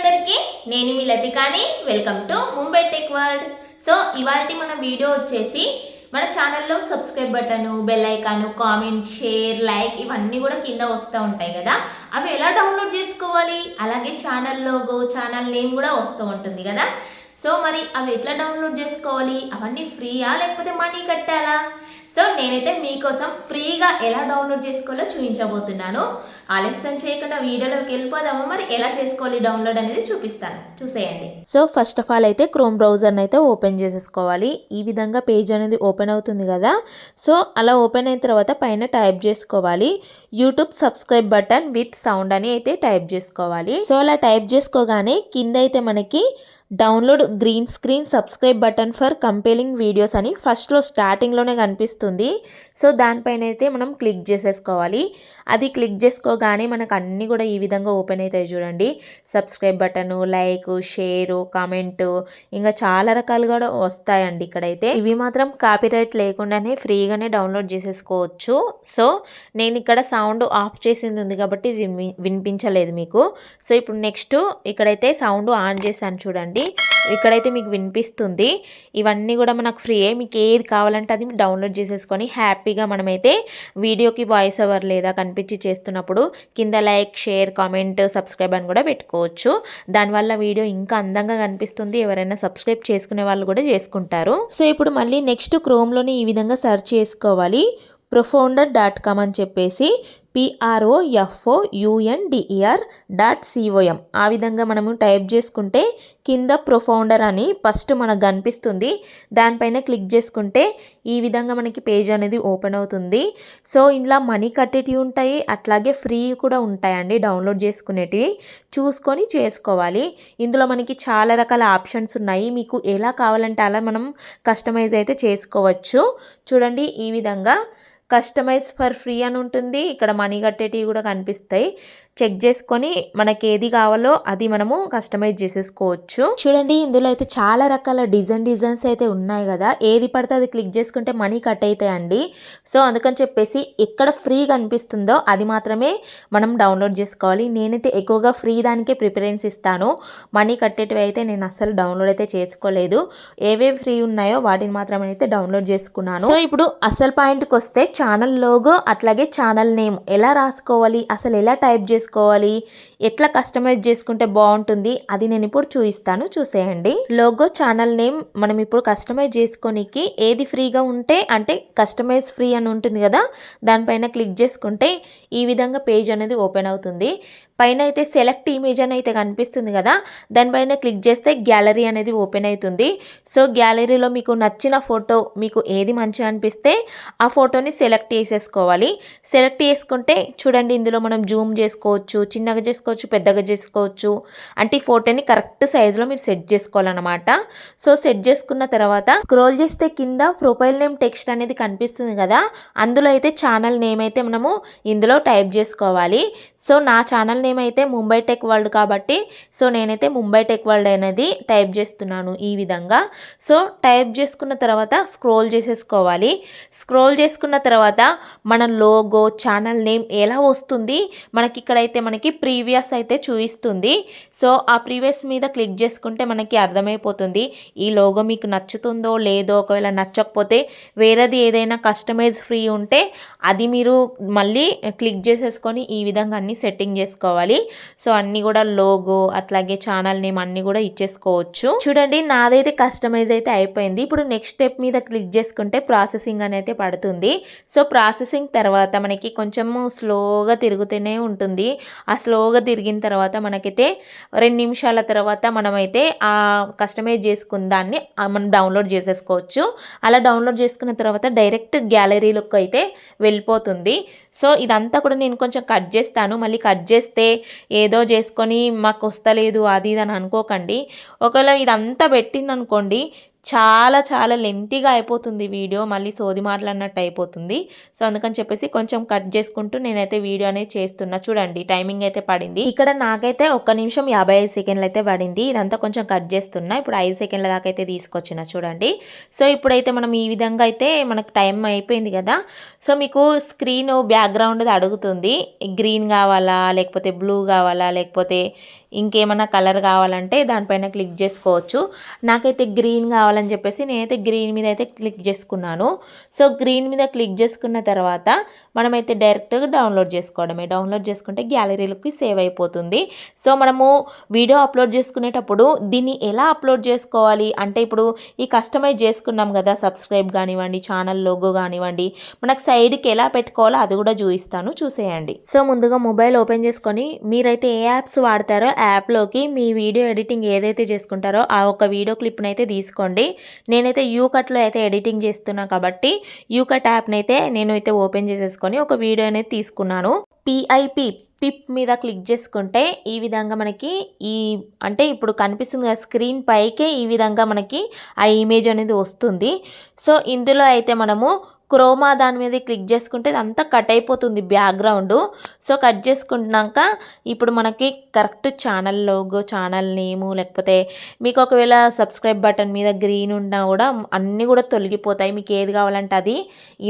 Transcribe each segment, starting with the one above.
అందరికీ నేను మీ లతికాని welcome to Mumbai tech world. So ఇవాల్టి మన వీడియో వచ్చేసి మన ఛానల్లో subscribe button, bell icon, comment, share, like ఇవన్నీ కూడా కింద వస్తూ ఉంటాయి కదా, అవి ఎలా డౌన్లోడ్ చేసుకోవాలి, అలాగే ఛానల్ లోగో, ఛానల్ నేమ్ కూడా వస్తూ ఉంటుంది కదా. సో మరి అవి ఎట్లా డౌన్లోడ్ చేసుకోవాలి, అవన్నీ ఫ్రీయా లేకపోతే మనీ కట్టాలా? సో నేనైతే మీకోసం ఫ్రీగా ఎలా డౌన్లోడ్ చేసుకోవాలో చూపించబోతున్నాను. ఆలస్యం చేయకుండా వీడియోలోకి వెళ్ళిపోదాము. మరి ఎలా చేసుకోవాలి డౌన్లోడ్ అనేది చూపిస్తాను, చూసేయండి. సో ఫస్ట్ ఆఫ్ ఆల్ అయితే క్రోమ్ బ్రౌజర్ని అయితే ఓపెన్ చేసేసుకోవాలి. ఈ విధంగా పేజ్ అనేది ఓపెన్ అవుతుంది కదా. సో అలా ఓపెన్ అయిన తర్వాత పైన టైప్ చేసుకోవాలి YouTube subscribe button with sound అని అయితే టైప్ చేసుకోవాలి. సో అలా టైప్ చేసుకోగానే కింద అయితే మనకి download green screen subscribe button for compelling videos అని ఫస్ట్లో స్టార్టింగ్లోనే కనిపిస్తుంది. సో దానిపైన అయితే మనం క్లిక్ చేసేసుకోవాలి. అది క్లిక్ చేసుకోగానే మనకు అన్నీ కూడా ఈ విధంగా ఓపెన్ అవుతాయి చూడండి. Subscribe button, like, share, comment, ఇంకా చాలా రకాలుగా వస్తాయండి. ఇక్కడైతే ఇవి మాత్రం కాపీరైట్ లేకుండానే ఫ్రీగానే డౌన్లోడ్ చేసేసుకోవచ్చు. సో నేను ఇక్కడ సౌండ్ ఆఫ్ చేసింది ఉంది కాబట్టి ఇది వినిపించలేదు మీకు. సో ఇప్పుడు నెక్స్ట్ ఇక్కడైతే సౌండ్ ఆన్ చేశాను చూడండి, ఇక్కడైతే మీకు వినిపిస్తుంది. ఇవన్నీ కూడా మనకు ఫ్రీయే, మీకు ఏది కావాలంటే అది డౌన్లోడ్ చేసేసుకొని హ్యాపీగా మనమైతే వీడియోకి వాయిస్ ఓవర్ లేదా కనిపించి చేస్తున్నప్పుడు కింద లైక్, షేర్, కామెంట్, సబ్స్క్రైబ్ అని కూడా పెట్టుకోవచ్చు. దానివల్ల వీడియో ఇంకా అందంగా కనిపిస్తుంది. ఎవరైనా సబ్స్క్రైబ్ చేసుకునే వాళ్ళు కూడా చేసుకుంటారు. సో ఇప్పుడు మళ్ళీ నెక్స్ట్ క్రోమ్లోని ఈ విధంగా సెర్చ్ చేసుకోవాలి profounder.com అని చెప్పేసి PROFOUNDER.com. ఆ విధంగా మనము టైప్ చేసుకుంటే కింద ప్రొఫౌండర్ అని ఫస్ట్ మనకు కనిపిస్తుంది. దానిపైన క్లిక్ చేసుకుంటే ఈ విధంగా మనకి పేజ్ అనేది ఓపెన్ అవుతుంది. సో ఇందులో మనీ కట్టేటివి ఉంటాయి, అట్లాగే ఫ్రీ కూడా ఉంటాయండి. డౌన్లోడ్ చేసుకునేటివి చూసుకొని చేసుకోవాలి. ఇందులో మనకి చాలా రకాల ఆప్షన్స్ ఉన్నాయి. మీకు ఎలా కావాలంటే అలా మనం కస్టమైజ్ అయితే చేసుకోవచ్చు. చూడండి ఈ విధంగా కస్టమైజ్ ఫర్ ఫ్రీ అని ఉంటుంది. ఇక్కడ మనీ కట్టేటివి కూడా కనిపిస్తాయి. చెక్ చేసుకొని మనకి ఏది కావాలో అది మనము కస్టమైజ్ చేసేసుకోవచ్చు. చూడండి ఇందులో అయితే చాలా రకాల డిజైన్స్ అయితే ఉన్నాయి కదా. ఏది పడితే అది క్లిక్ చేసుకుంటే మనీ కట్ అవుతాయండి. సో అందుకని చెప్పేసి ఎక్కడ ఫ్రీ కనిపిస్తుందో అది మాత్రమే మనం డౌన్లోడ్ చేసుకోవాలి. నేనైతే ఎక్కువగా ఫ్రీ దానికే ప్రిఫరెన్స్ ఇస్తాను. మనీ కట్టేటివి అయితే నేను అస్సలు డౌన్లోడ్ అయితే చేసుకోలేదు. ఏవేవి ఫ్రీ ఉన్నాయో వాటిని మాత్రమే అయితే డౌన్లోడ్ చేసుకున్నాను. సో ఇప్పుడు అసలు పాయింట్కి వస్తే ఛానల్ లోగో అట్లాగే ఛానల్ నేమ్ ఎలా రాసుకోవాలి, అసలు ఎలా టైప్ చేసుకోవాలి, ఎట్లా కస్టమైజ్ చేసుకుంటే బాగుంటుంది అది నేను ఇప్పుడు చూపిస్తాను, చూసేయండి. లోగో, ఛానల్ నేమ్ మనం ఇప్పుడు కస్టమైజ్ చేసుకోనికి ఏది ఫ్రీగా ఉంటే అంటే కస్టమైజ్ ఫ్రీ అని ఉంటుంది కదా, దానిపైన క్లిక్ చేసుకుంటే ఈ విధంగా పేజ్ అనేది ఓపెన్ అవుతుంది. పైన అయితే సెలెక్ట్ ఇమేజ్ అని అయితే కనిపిస్తుంది కదా, దానిపైన క్లిక్ చేస్తే గ్యాలరీ అనేది ఓపెన్ అవుతుంది. సో గ్యాలరీలో మీకు నచ్చిన ఫోటో, మీకు ఏది మంచిగా అనిపిస్తే ఆ ఫోటోని సెలెక్ట్ చేసేసుకోవాలి. సెలెక్ట్ చేసుకుంటే చూడండి ఇందులో మనం జూమ్ చేసుకోవచ్చు, చిన్నగా చేసుకోవచ్చు, పెద్దగా చేసుకోవచ్చు. అంటే ఈ ఫోటోని కరెక్ట్ సైజులో మీరు సెట్ చేసుకోవాలన్నమాట. సో సెట్ చేసుకున్న తర్వాత స్క్రోల్ చేస్తే కింద ప్రొఫైల్ నేమ్ టెక్స్ట్ అనేది కనిపిస్తుంది కదా, అందులో అయితే ఛానల్ నేమ్ అయితే మనము ఇందులో టైప్ చేసుకోవాలి. సో నా ఛానల్ నేమ్ అయితే ముంబై టెక్ వరల్డ్ కాబట్టి సో నేనైతే ముంబై టెక్ వరల్డ్ అనేది టైప్ చేస్తున్నాను ఈ విధంగా. సో టైప్ చేసుకున్న తర్వాత స్క్రోల్ చేసేసుకోవాలి. స్క్రోల్ చేసుకున్న తర్వాత మన లోగో, ఛానల్ నేమ్ ఎలా వస్తుంది మనకి ఇక్కడైతే మనకి ప్రీవియస్ అయితే చూపిస్తుంది. సో ఆ ప్రీవియస్ మీద క్లిక్ చేసుకుంటే మనకి అర్థమైపోతుంది ఈ లోగో మీకు నచ్చుతుందో లేదో. ఒకవేళ నచ్చకపోతే వేరేది ఏదైనా కస్టమైజ్ ఫ్రీ ఉంటే అది మీరు మళ్ళీ క్లిక్ చేసేసుకొని ఈ విధంగా అన్ని సెట్టింగ్ చేసుకోవాలి. సో అన్నీ కూడా లోగో అట్లాగే ఛానల్ నేమ్ అన్నీ కూడా ఇచ్చేసుకోవచ్చు. చూడండి నాదైతే కస్టమైజ్ అయితే అయిపోయింది. ఇప్పుడు నెక్స్ట్ స్టెప్ మీద క్లిక్ చేసుకుంటే ప్రాసెసింగ్ అనేది పడుతుంది. సో ప్రాసెసింగ్ తర్వాత మనకి కొంచెము స్లోగా తిరుగుతూనే ఉంటుంది. ఆ స్లోగా తిరిగిన తర్వాత మనకైతే 2 నిమిషాల తర్వాత మనమైతే ఆ కస్టమైజ్ చేసుకున్న దాన్ని మనం డౌన్లోడ్ చేసేసుకోవచ్చు. అలా డౌన్లోడ్ చేసుకున్న తర్వాత డైరెక్ట్ గ్యాలరీలోకి అయితే వెళ్ళిపోతుంది. సో ఇదంతా కూడా నేను కొంచెం కట్ చేస్తాను. మళ్ళీ కట్ చేస్తే ఏదో చేసుకొని మాకు వస్తలేదు అది ఇది అని అనుకోకండి. ఒకవేళ ఇదంతా పెట్టింది అనుకోండి చాలా చాలా లెంతీగా అయిపోతుంది వీడియో, మళ్ళీ సోది మాట్లాడినట్టు అయిపోతుంది. సో అందుకని చెప్పేసి కొంచెం కట్ చేసుకుంటూ నేనైతే వీడియో అనేది చేస్తున్నా. చూడండి టైమింగ్ అయితే పడింది. ఇక్కడ నాకైతే 1 నిమిషం 55 సెకండ్లు అయితే పడింది. ఇదంతా కొంచెం కట్ చేస్తున్నా. ఇప్పుడు 5 సెకండ్ల దాకా అయితే తీసుకొచ్చిన చూడండి. సో ఇప్పుడైతే మనం ఈ విధంగా అయితే మనకు టైం అయిపోయింది కదా. సో మీకు స్క్రీన్ బ్యాక్గ్రౌండ్ అడుగుతుంది, గ్రీన్ కావాలా లేకపోతే బ్లూ కావాలా లేకపోతే ఇంకేమైనా కలర్ కావాలంటే దానిపైన క్లిక్ చేసుకోవచ్చు. నాకైతే గ్రీన్ కావాలని చెప్పేసి నేనైతే గ్రీన్ మీద అయితే క్లిక్ చేసుకున్నాను. సో గ్రీన్ మీద క్లిక్ చేసుకున్న తర్వాత మనమైతే డైరెక్ట్గా డౌన్లోడ్ చేసుకోవడమే. డౌన్లోడ్ చేసుకుంటే గ్యాలరీలోకి సేవ్ అయిపోతుంది. సో మనము వీడియో అప్లోడ్ చేసుకునేటప్పుడు దీన్ని ఎలా అప్లోడ్ చేసుకోవాలి అంటే ఇప్పుడు ఈ కస్టమైజ్ చేసుకున్నాం కదా, సబ్స్క్రైబ్ కానివ్వండి, ఛానల్ లోగో కానివ్వండి, మనకు సైడ్కి ఎలా పెట్టుకోవాలో అది కూడా చూపిస్తాను, చూసేయండి. సో ముందుగా మొబైల్ ఓపెన్ చేసుకొని మీరైతే ఏ యాప్స్ వాడతారో యాప్లోకి మీ వీడియో ఎడిటింగ్ ఏదైతే చేసుకుంటారో ఆ ఒక వీడియో క్లిప్ని అయితే తీసుకోండి. నేనైతే యూకట్లో అయితే ఎడిటింగ్ చేస్తున్నాను కాబట్టి యూకట్ యాప్ని అయితే నేను అయితే ఓపెన్ చేసేసుకొని ఒక వీడియో అనేది తీసుకున్నాను. పిప్ మీద క్లిక్ చేసుకుంటే ఈ విధంగా మనకి అంటే ఇప్పుడు కనిపిస్తుంది కదా స్క్రీన్ పైకే ఈ విధంగా మనకి ఆ ఇమేజ్ అనేది వస్తుంది. సో ఇందులో అయితే మనము క్రోమా దాని మీద క్లిక్ చేసుకుంటే అంతా కట్ అయిపోతుంది బ్యాక్గ్రౌండ్. సో కట్ చేసుకున్నాక ఇప్పుడు మనకి కరెక్ట్ ఛానల్ లోగో, ఛానల్ నేము, లేకపోతే మీకు ఒకవేళ సబ్స్క్రైబ్ బటన్ మీద గ్రీన్ ఉన్నా కూడా అన్నీ కూడా తొలగిపోతాయి. మీకు ఏది కావాలంటే అది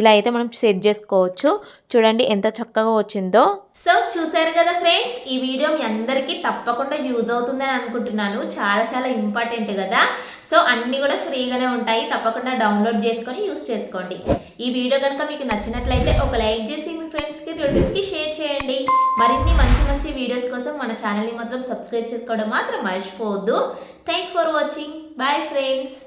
ఇలా అయితే మనం సెట్ చేసుకోవచ్చు. చూడండి ఎంత చక్కగా వచ్చిందో. సో చూసారు కదా ఫ్రెండ్స్, ఈ వీడియో మీ అందరికీ తప్పకుండా యూజ్ అవుతుందని అనుకుంటున్నాను. చాలా చాలా ఇంపార్టెంట్ కదా. సో అన్నీ కూడా ఫ్రీగానే ఉంటాయి, తప్పకుండా డౌన్లోడ్ చేసుకొని యూజ్ చేసుకోండి. ఈ వీడియో కనుక మీకు నచ్చినట్లయితే ఒక లైక్ చేసి మీ ఫ్రెండ్స్కి, రిలేటివ్స్కి షేర్ చేయండి. మరిన్ని మంచి మంచి వీడియోస్ కోసం మన ఛానల్ని మాత్రం సబ్స్క్రైబ్ చేసుకోవడం మాత్రం మర్చిపోవద్దు. Thank for watching. Bye friends.